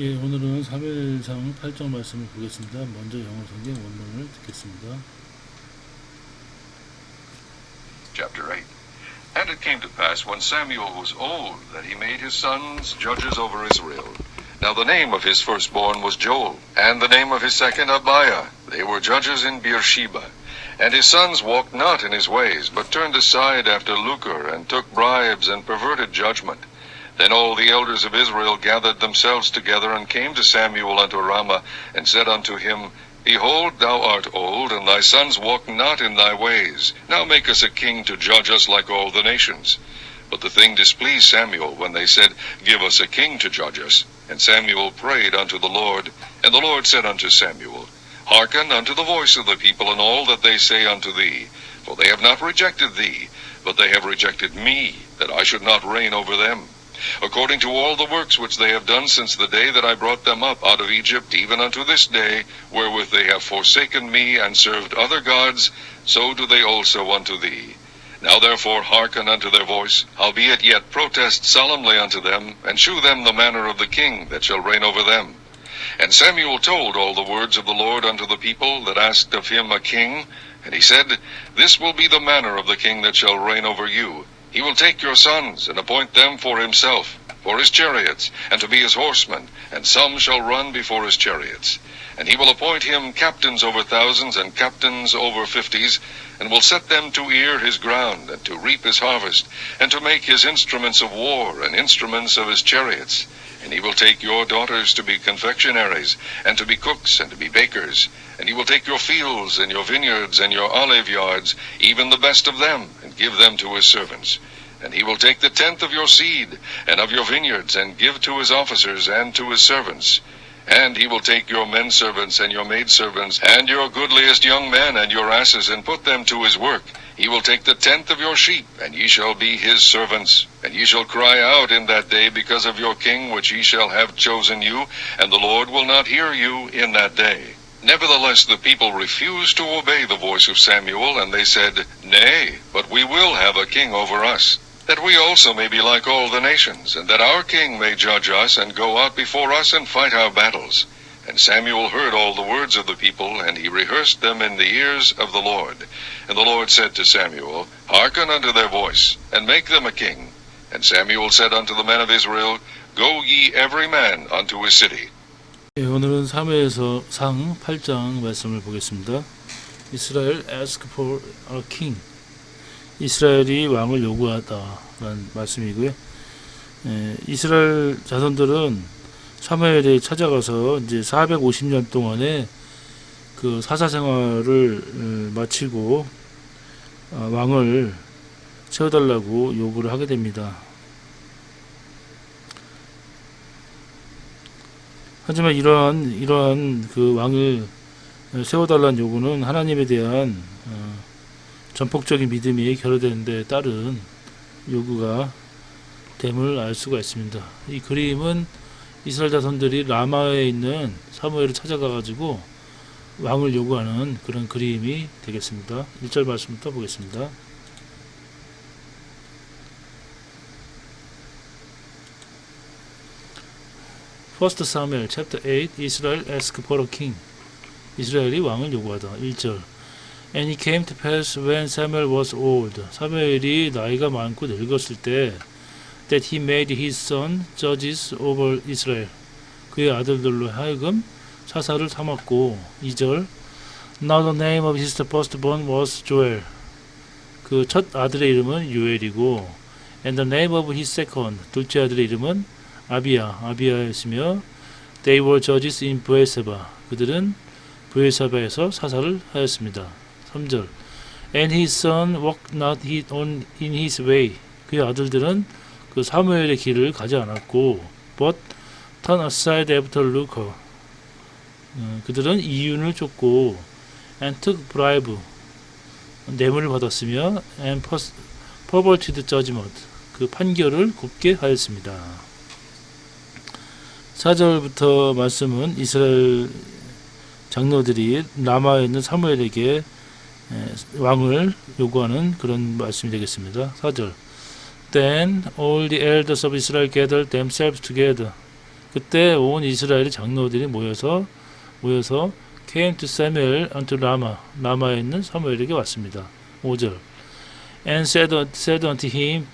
예, 오늘은 사무엘상 8장 말씀을 보겠습니다. 먼저 영어 성경 원문을 듣겠습니다. Chapter 8. And it came to pass when Samuel was old that he made his sons judges over Israel. Now the name of his firstborn was Joel, and the name of his second Abiah. They were judges in Beersheba. And his sons walked not in his ways, but turned aside after lucre, and took bribes, and perverted judgment. Then all the elders of Israel gathered themselves together, and came to Samuel unto Ramah, and said unto him, Behold, thou art old, and thy sons walk not in thy ways. Now make us a king to judge us like all the nations. But the thing displeased Samuel, when they said, Give us a king to judge us. And Samuel prayed unto the Lord. And the Lord said unto Samuel, Hearken unto the voice of the people, and all that they say unto thee. For they have not rejected thee, but they have rejected me, that I should not reign over them. According to all the works which they have done since the day that I brought them up out of Egypt, even unto this day, wherewith they have forsaken me, and served other gods, so do they also unto thee. Now therefore hearken unto their voice, howbeit yet protest solemnly unto them, and shew them the manner of the king that shall reign over them. And Samuel told all the words of the Lord unto the people that asked of him a king. And he said, This will be the manner of the king that shall reign over you. He will take your sons, and appoint them for himself, for his chariots, and to be his horsemen, and some shall run before his chariots. And he will appoint him captains over thousands, and captains over fifties, and will set them to ear his ground, and to reap his harvest, and to make his instruments of war, and instruments of his chariots. And he will take your daughters to be confectionaries, and to be cooks, and to be bakers. And he will take your fields, and your vineyards, and your olive yards, even the best of them, and give them to his servants. And he will take the tenth of your seed, and of your vineyards, and give to his officers, and to his servants. And he will take your men servants, and your maid servants, and your goodliest young men, and your asses, and put them to his work. He will take the tenth of your sheep, and ye shall be his servants. And ye shall cry out in that day because of your king, which ye shall have chosen you, and the Lord will not hear you in that day. Nevertheless the people refused to obey the voice of Samuel, and they said, Nay, but we will have a king over us, that we also may be like all the nations, and that our king may judge us, and go out before us, and fight our battles. And Samuel heard all the words of the people, and he rehearsed them in the ears of the Lord. And the Lord said to Samuel, Hearken unto their voice, and make them a king. And Samuel said unto the men of Israel, Go ye every man unto his city. 예, 오늘은 사무엘상 8장 말씀을 보겠습니다. 이스라엘 ask for a king. 이스라엘이 왕을 요구하다라는 말씀이고요. 예, 이스라엘 자손들은 사무엘에 찾아가서 이제 450년 동안의 그 사사 생활을 마치고 왕을 세워달라고 요구를 하게 됩니다. 하지만 이러한 그 왕을 세워달라는 요구는 하나님에 대한 전폭적인 믿음이 결여된 데 따른 요구가 됨을 알 수가 있습니다. 이 그림은 이스라엘 자손들이 라마에 있는 사무엘을 찾아가 가지고 왕을 요구하는 그런 그림이 되겠습니다. 1절 말씀부터 보겠습니다. First Samuel chapter 8 Israel asked for a king. 이스라엘이 왕을 요구하다. 1절 And it came to pass when Samuel was old. 사무엘이 나이가 많고 늙었을 때 that he made his son judges over Israel. 그의 아들들로 하여금 사사를 삼았고 2절 Now the name of his firstborn was Joel. 그 첫 아들의 이름은 요엘이고 And the name of his second. 둘째 아들의 이름은 아비야였으며 They were judges in Beersheba. 그들은 브에사바에서 사사를 하였습니다. 3절 And his son walked not in his way. 그의 아들들은 그 사무엘의 길을 가지 않았고 but turn aside after lucre. 그들은 이윤을 쫓고 and took bribe. 뇌물을 받았으며 and perverted judgment. 그 판결을 굽게 하였습니다. 4절부터 말씀은 이스라엘 장로들이 라마에 있는 사무엘에게 왕을 요구하는 그런 말씀이 되겠습니다. 4절 Then all the elders of Israel gathered themselves together. 그때 온 이스라엘의 장로들이 모여서 came to Samuel unto 라마에 있는 사무엘에게 왔습니다. 5절 and said unto him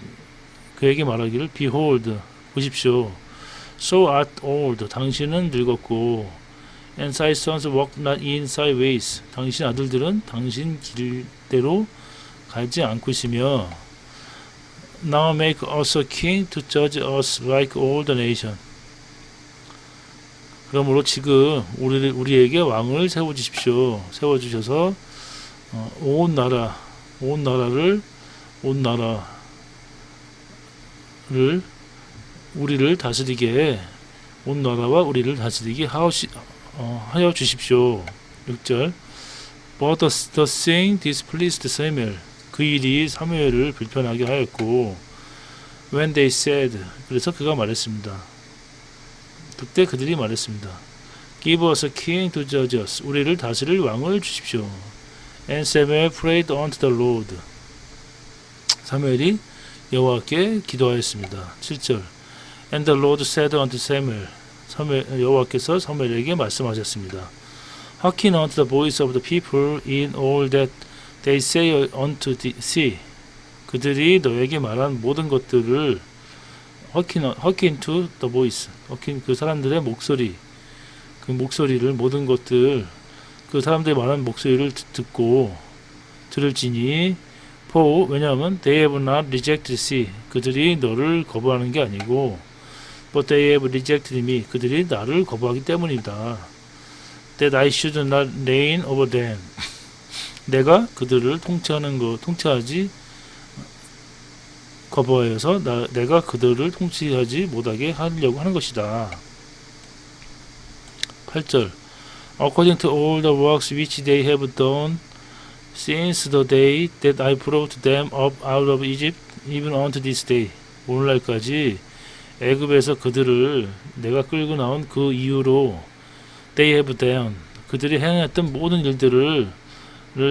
그에게 말하기를 behold 보십시오 so art old 당신은 늙었고 and thy sons walk not in thy ways 당신 아들들은 당신 길대로 가지 않고 있으며 now make us a king to judge us like all the nation 그러므로 지금 우리에게 왕을 세워주셔서 온 나라를 우리를 다스리게 온 나라와 우리를 다스리게 하여 주십시오. 6절 But the thing displeased Samuel 그 일이 사무엘을 불편하게 하였고 when they said 그래서 그가 말했습니다. 그때 그들이 말했습니다. Give us a king to judge us. 우리를 다스릴 왕을 주십시오. And Samuel prayed unto the Lord. 사무엘이 여호와께 기도하였습니다. 7절 And the Lord said unto Samuel. 여호와께서 사무엘에게 말씀하셨습니다. Hearken unto the voice of the people in all that they say unto thee. 그들이 너에게 말한 모든 것들을 Hearken to the voice. 그 사람들의 목소리. 그 목소리를 모든 것들 그 사람들이 말하는 목소리를 듣고 들을지니 for 왜냐하면 they have not rejected thee. 그들이 너를 거부하는 게 아니고 but they have rejected me. 그들이 나를 거부하기 때문이다. That I should not reign over them. 내가 그들을 통치하지 거부하여서 내가 그들을 통치하지 못하게 하려고 하는 것이다. 8절 According to all the works which they have done since the day that I brought them up out of Egypt, even unto this day. 오늘날까지 애굽에서 그들을 내가 끌고 나온 그 이후로 they have done 그들이 행했던 모든 일들을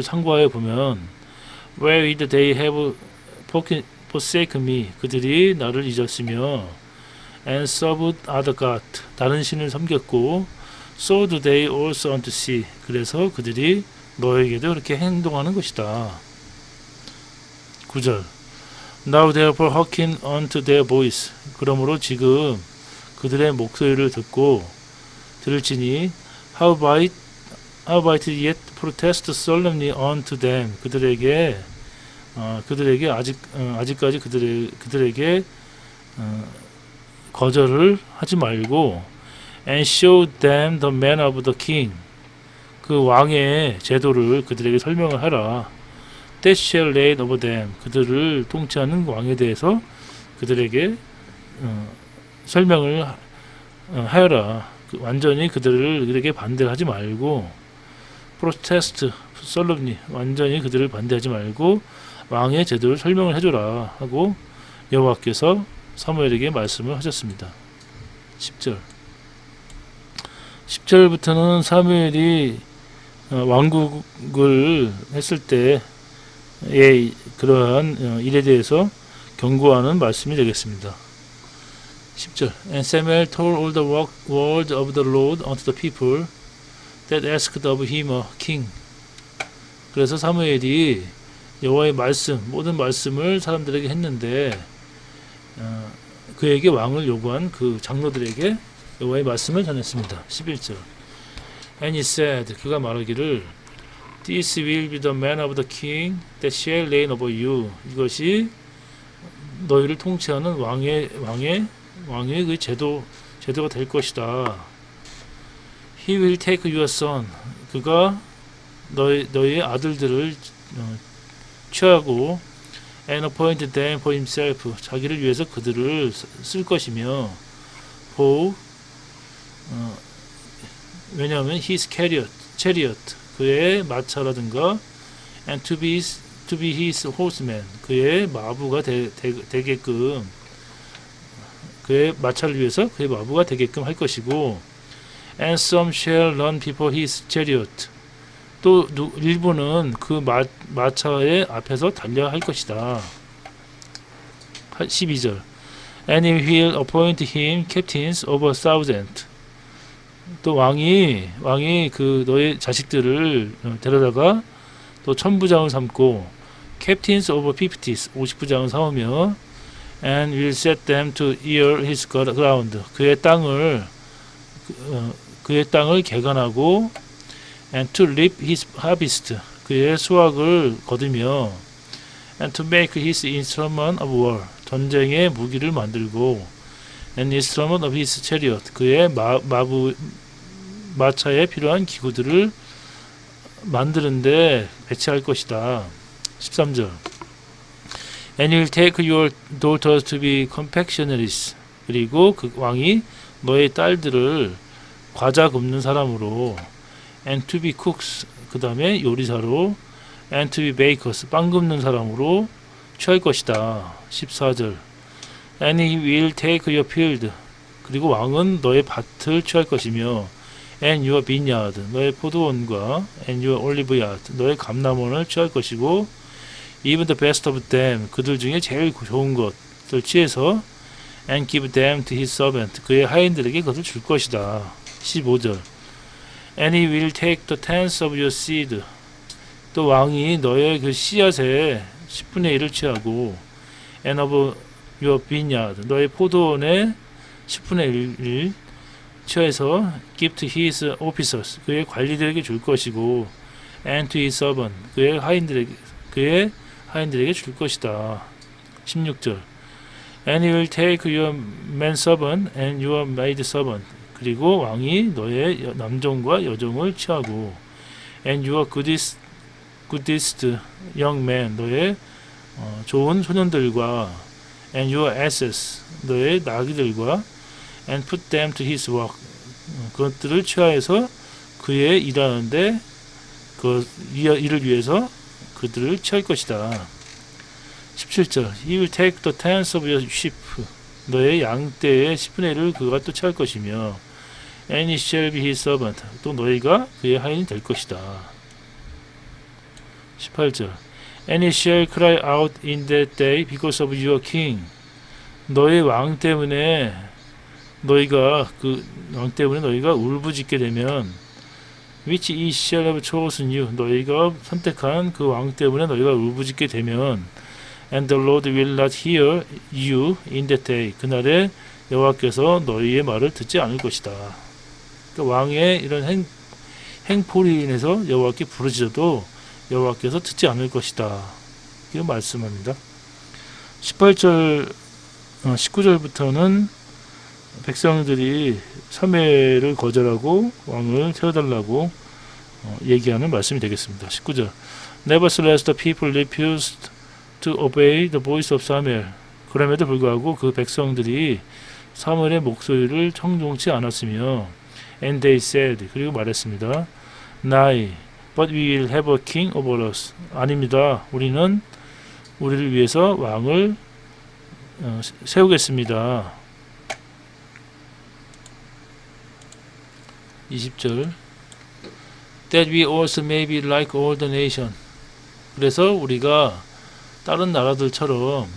참고하여 보면 where did they have forsaken me 그들이 나를 잊었으며 and served other god 다른 신을 섬겼고 so do they also unto thee 그래서 그들이 너에게도 그렇게 행동하는 것이다. 9절 Now therefore hearken unto their voice 그러므로 지금 그들의 목소리를 들을지니 howbeit yet protest solemnly unto them 그들에게 아직까지 그들에게 거절을 하지 말고 and show them the manner of the king 그 왕의 제도를 그들에게 설명을 하라. That shall reign over them 그들을 통치하는 왕에 대해서 그들에게 설명을 하여라. 완전히 그들에게 반대하지 말고 protest solemnly 완전히 그들을 반대하지 말고 왕의 제도를 설명을 해줘라 하고 여호와께서 사무엘에게 말씀을 하셨습니다. 10절부터는 사무엘이 왕국을 했을 때의 그러한 일에 대해서 경고하는 말씀이 되겠습니다. 10절 And Samuel told all the word of the Lord unto the people that asked of him a king. 그래서 사무엘이 여호와의 모든 말씀을 사람들에게 했는데 그에게 왕을 요구한 그 장로들에게 여호와의 말씀을 전했습니다. 11절 And he said 그가 말하기를 This will be the man of the king that shall reign over you. 이것이 너희를 통치하는 왕의 그 제도가 될 것이다. He will take your son. 그가 너희의 아들들을 취하고 and appoint them for himself. 자기를 위해서 그들을 쓸 것이며 for 왜냐하면 his chariot 그의 마차라든가 and to be his horseman 그의 마부가 되게끔 그의 마차를 위해서 그의 마부가 되게끔 할 것이고 and some shall run before his chariot 또 일부는 그 마차의 앞에서 달려야 할 것이다. 12절 And he will appoint him captains over 1,000. 또 왕이 그 너의 자식들을 데려다가 또 1,000부장을 삼고 captains over 50s 50부장을 삼으며 and will set them to ear his ground 그의 땅을 개간하고 and to reap his harvest 그의 수확을 거두며 and to make his instrument of war 전쟁의 무기를 만들고 and instrument of his chariot 그의 마차에 필요한 기구들을 만드는데 배치할 것이다. 13절 And you will take your daughters to be confectionaries 그리고 그 왕이 너의 딸들을 과자 굽는 사람으로 and to be cooks 그 다음에 요리사로 and to be bakers 빵 굽는 사람으로 취할 것이다. 14절 And he will take your field 그리고 왕은 너의 밭을 취할 것이며 and your vineyard 너의 포도원과 and your olive yard 너의 감람원을 취할 것이고 even the best of them 그들 중에 제일 좋은 것을 취해서 and give them to his servant 그의 하인들에게 그것을 줄 것이다. 15절 And he will take the tenth of your seed 또 왕이 너의 그 씨앗의 10분의 1을 취하고 and of your vineyard 너의 포도원의 10분의 1을 취해서 give to his officers 그의 관리들에게 줄 것이고 and to his servant 그의 하인들에게 줄 것이다. 16절 And he will take your manservant and your maidservant 그리고 왕이 너의 남종과 여종을 취하고 and your goodest young man 너의 좋은 소년들과 and your asses 너의 나귀들과 and put them to his work 그것들을 취하여서 그의 일하는데 그 일을 위해서 그들을 취할 것이다. 17절 He will take the tenth of your sheep 너의 양떼의 10분의 1을 그가 또 취할 것이며 and he shall be his servant 또 너희가 그의 하인이 될 것이다. 18절 And he shall cry out in that day because of your king 너의 왕 때문에 너희가 울부짖게 되면 which he shall have chosen you 너희가 선택한 그 왕 때문에 너희가 울부짖게 되면 and the Lord will not hear you in that day 그날에 여호와께서 너희의 말을 듣지 않을 것이다. 그러니까 왕의 이런 행포로 인해서 여호와께 부르짖어도 여호와께서 듣지 않을 것이다. 이렇게 말씀합니다. 19절부터는 백성들이 사무엘을 거절하고 왕을 세워달라고 얘기하는 말씀이 되겠습니다. 19절 Nevertheless the people refused to obey the voice of Samuel 그럼에도 불구하고 그 백성들이 사무엘의 목소리를 청종치 않았으며 and they said 그리고 말했습니다. Nay, but we will have a king over us 아닙니다. 우리는 우리를 위해서 왕을 세우겠습니다. 20절 That we also may be like all the nation 그래서 우리가 다른 나라들처럼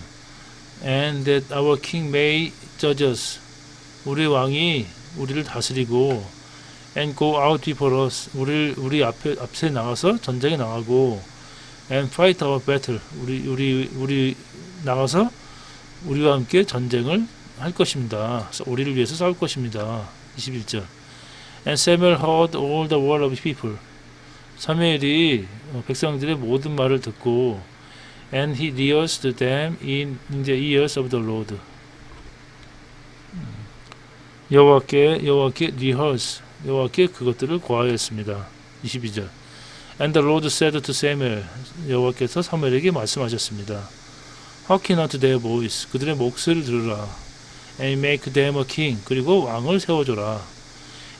and that our king may judge us 우리 왕이 우리를 다스리고 and go out before us 우리 앞에 나가서 전쟁에 나가고 and fight our battle 우리 나가서 우리와 함께 전쟁을 할 것입니다. 우리를 위해서 싸울 것입니다. 21절 And Samuel heard all the word of people. 사무엘이 백성들의 모든 말을 듣고 and he rehearsed them in the ears of the Lord. 여호와께 rehearse 여호와께 그것들을 고하였습니다. 22절 And the Lord said to Samuel 여호와께서 사무엘에게 말씀하셨습니다. Hearken unto their voice 그들의 목소리를 들으라. And make them a king 그리고 왕을 세워줘라.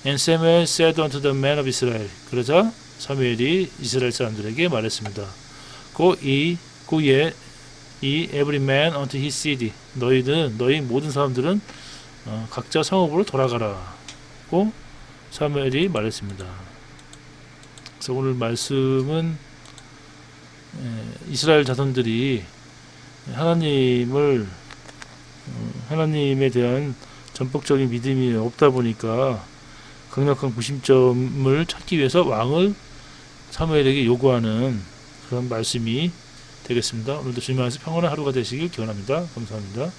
And Samuel said unto the men of Israel 그러자 사무엘이 이스라엘 사람들에게 말했습니다. Go ye every man unto his city 너희 모든 사람들은 각자 성읍으로 돌아가라 고 사무엘이 말했습니다. 그래서 오늘 말씀은 이스라엘 자손들이 하나님을 하나님에 대한 전폭적인 믿음이 없다 보니까 강력한 구심점을 찾기 위해서 왕을 사무엘에게 요구하는 그런 말씀이 되겠습니다. 오늘도 주님 안에서 평온한 하루가 되시길 기원합니다. 감사합니다.